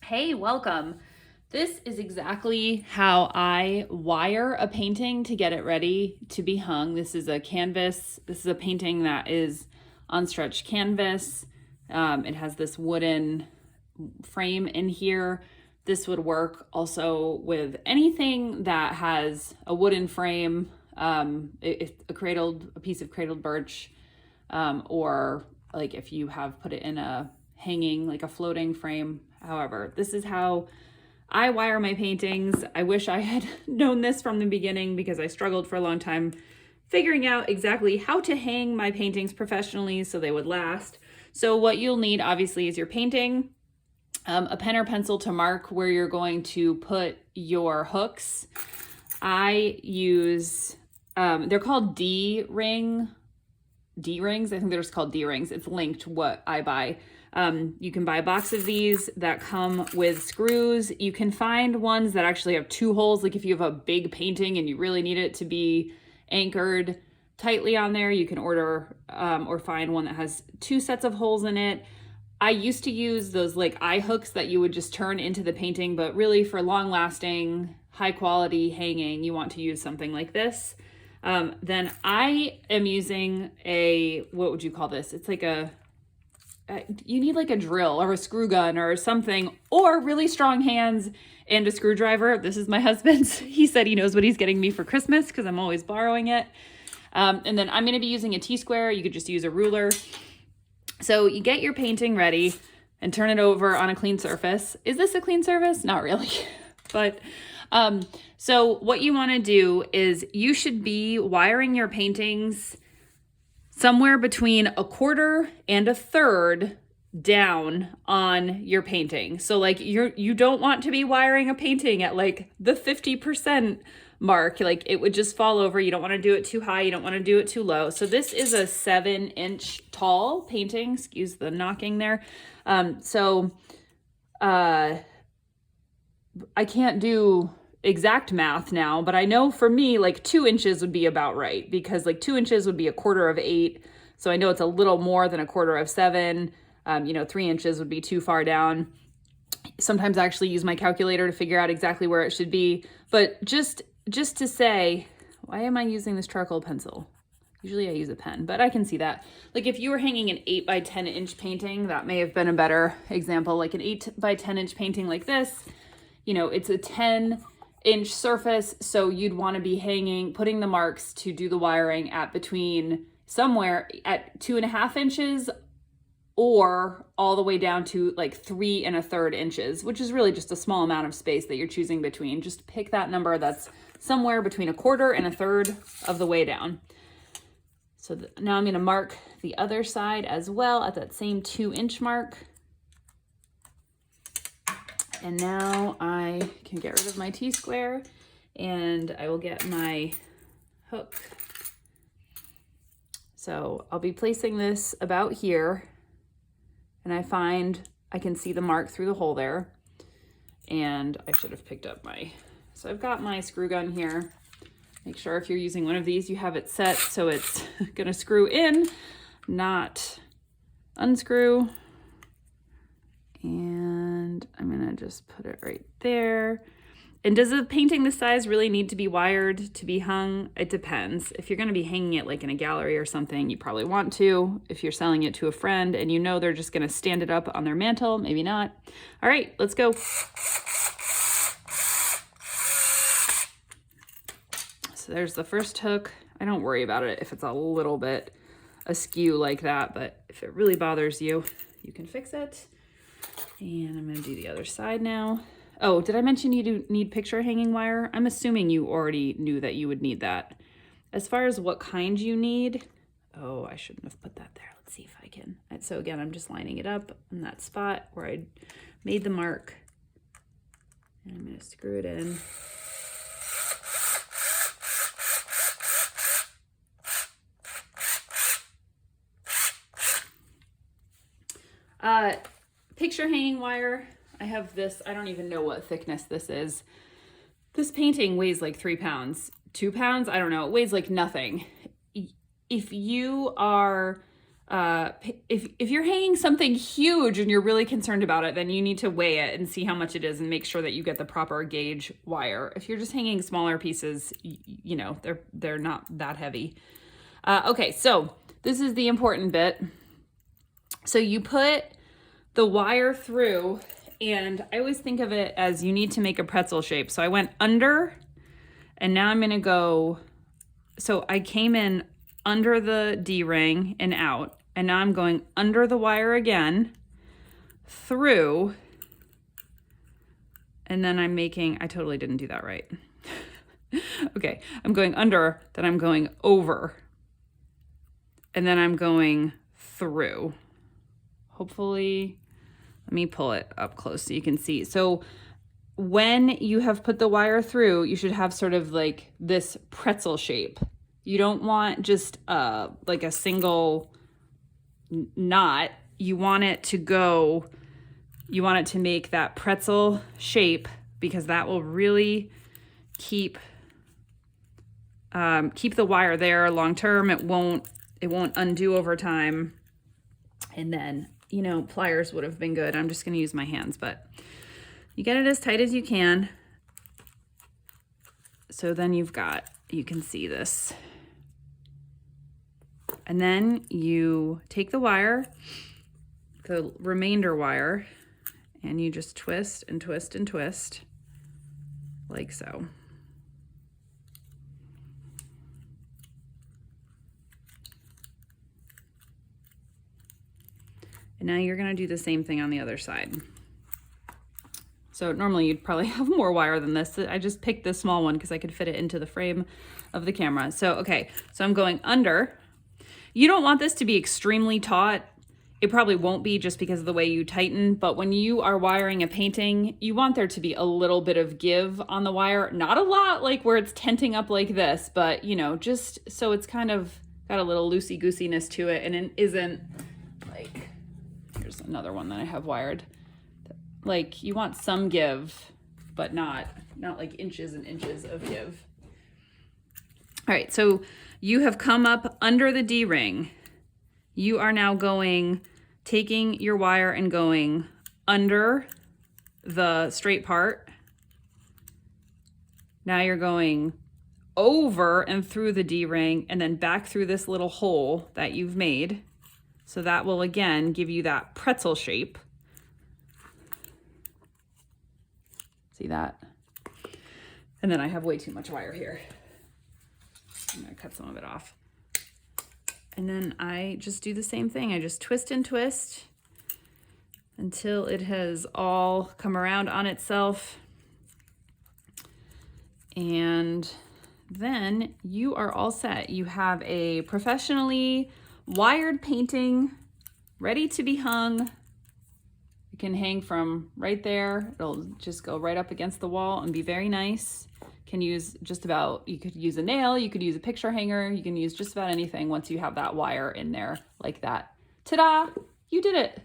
Hey, welcome. This is exactly how I wire a painting to get it ready to be hung. This is a canvas. This is a painting that is on stretched canvas. It has this wooden frame in here. This would work also with anything that has a wooden frame, a piece of cradled birch, or like if you have put it in a hanging, like a floating frame. However, this is how I wire my paintings. I wish I had known this from the beginning because I struggled for a long time figuring out exactly how to hang my paintings professionally so they would last. So what you'll need obviously is your painting, a pen or pencil to mark where you're going to put your hooks. I use, they're called D-rings. I think they're just called D-rings. It's linked what I buy. You can buy a box of these that come with screws. You can find ones that actually have two holes. Like if you have a big painting and you really need it to be anchored tightly on there, you can order or find one that has two sets of holes in it. I used to use those like eye hooks that you would just turn into the painting, but really for long lasting, high quality hanging, you want to use something like this. Then I am using what would you call this? It's like you need like a drill or a screw gun or something, or really strong hands and a screwdriver. This is my husband's. He said he knows what he's getting me for Christmas because I'm always borrowing it. And then I'm going to be using a T-square. You could just use a ruler. So you get your painting ready and turn it over on a clean surface. Is this a clean surface? Not really. But so what you want to do is you should be wiring your paintings somewhere between a quarter and a third down on your painting. So like you don't want to be wiring a painting at like the 50% mark. Like it would just fall over. You don't want to do it too high. You don't want to do it too low. So this is a 7-inch tall painting. Excuse the knocking there. I can't do exact math now, but I know for me, like 2 inches would be about right because like 2 inches would be a quarter of 8. So I know it's a little more than a quarter of 7. 3 inches would be too far down. Sometimes I actually use my calculator to figure out exactly where it should be. But just to say, why am I using this charcoal pencil? Usually I use a pen, but I can see that. Like if you were hanging an 8 by 10 inch painting, that may have been a better example. Like an 8 by 10 inch painting like this, it's a 10-inch surface. So you'd want to be putting the marks to do the wiring at between somewhere at 2.5 inches or all the way down to like 3 1/3 inches, which is really just a small amount of space that you're choosing between. Just pick that number that's somewhere between a quarter and a third of the way down. So now I'm going to mark the other side as well at that same 2-inch mark. And now I can get rid of my T-square and I will get my hook. So I'll be placing this about here and I can see the mark through the hole there. And I should have picked up so I've got my screw gun here. Make sure if you're using one of these, you have it set so it's gonna screw in, not unscrew. And I'm gonna just put it right there. And does a painting this size really need to be wired to be hung? It depends. If you're gonna be hanging it like in a gallery or something, you probably want to. If you're selling it to a friend and they're just gonna stand it up on their mantle, maybe not. All right, let's go. So there's the first hook. I don't worry about it if it's a little bit askew like that, but if it really bothers you, you can fix it. And I'm gonna do the other side now. Oh, did I mention you do need picture hanging wire? I'm assuming you already knew that you would need that. As far as what kind you need, I shouldn't have put that there. Let's see if I can. So again, I'm just lining it up in that spot where I made the mark. And I'm gonna screw it in. Picture hanging wire. I have this, I don't even know what thickness this is. This painting weighs like 3 pounds, 2 pounds. I don't know. It weighs like nothing. If you are if you're hanging something huge and you're really concerned about it, then you need to weigh it and see how much it is and make sure that you get the proper gauge wire. If you're just hanging smaller pieces, you know, they're not that heavy. Okay, so this is the important bit. So you put the wire through, and I always think of it as you need to make a pretzel shape. So I went under, and now I'm gonna go, so I came in under the D-ring and out, and now I'm going under the wire again, through, and then I'm making, I totally didn't do that right. Okay, I'm going under, then I'm going over, and then I'm going through. Hopefully, let me pull it up close so you can see. So when you have put the wire through, you should have sort of like this pretzel shape. You don't want just like a single knot. You want it to go, you want it to make that pretzel shape, because that will really keep the wire there long term. It won't undo over time. And then, you know, pliers would have been good. I'm just going to use my hands, but you get it as tight as you can. So then you can see this. And then you take the wire, the remainder wire, and you just twist and twist and twist like so. And now you're going to do the same thing on the other side. So normally you'd probably have more wire than this. I just picked this small one because I could fit it into the frame of the camera. So, okay, so I'm going under. You don't want this to be extremely taut. It probably won't be just because of the way you tighten, but when you are wiring a painting, you want there to be a little bit of give on the wire. Not a lot, like where it's tenting up like this, but you know, just so it's kind of got a little loosey-goosiness to it, and it isn't like, here's another one that I have wired. Like you want some give, but not like inches and inches of give. All right, so you have come up under the D-ring. You are now taking your wire and going under the straight part. Now you're going over and through the D-ring and then back through this little hole that you've made. So that will again give you that pretzel shape. See that? And then I have way too much wire here. I'm gonna cut some of it off. And then I just do the same thing. I just twist and twist until it has all come around on itself. And then you are all set. You have a professionally wired painting ready to be hung. It can hang from right there. It'll just go right up against the wall and be very nice. Can use just about, you could use a nail, you could use a picture hanger, you can use just about anything once you have that wire in there like that. Ta-da! You did it!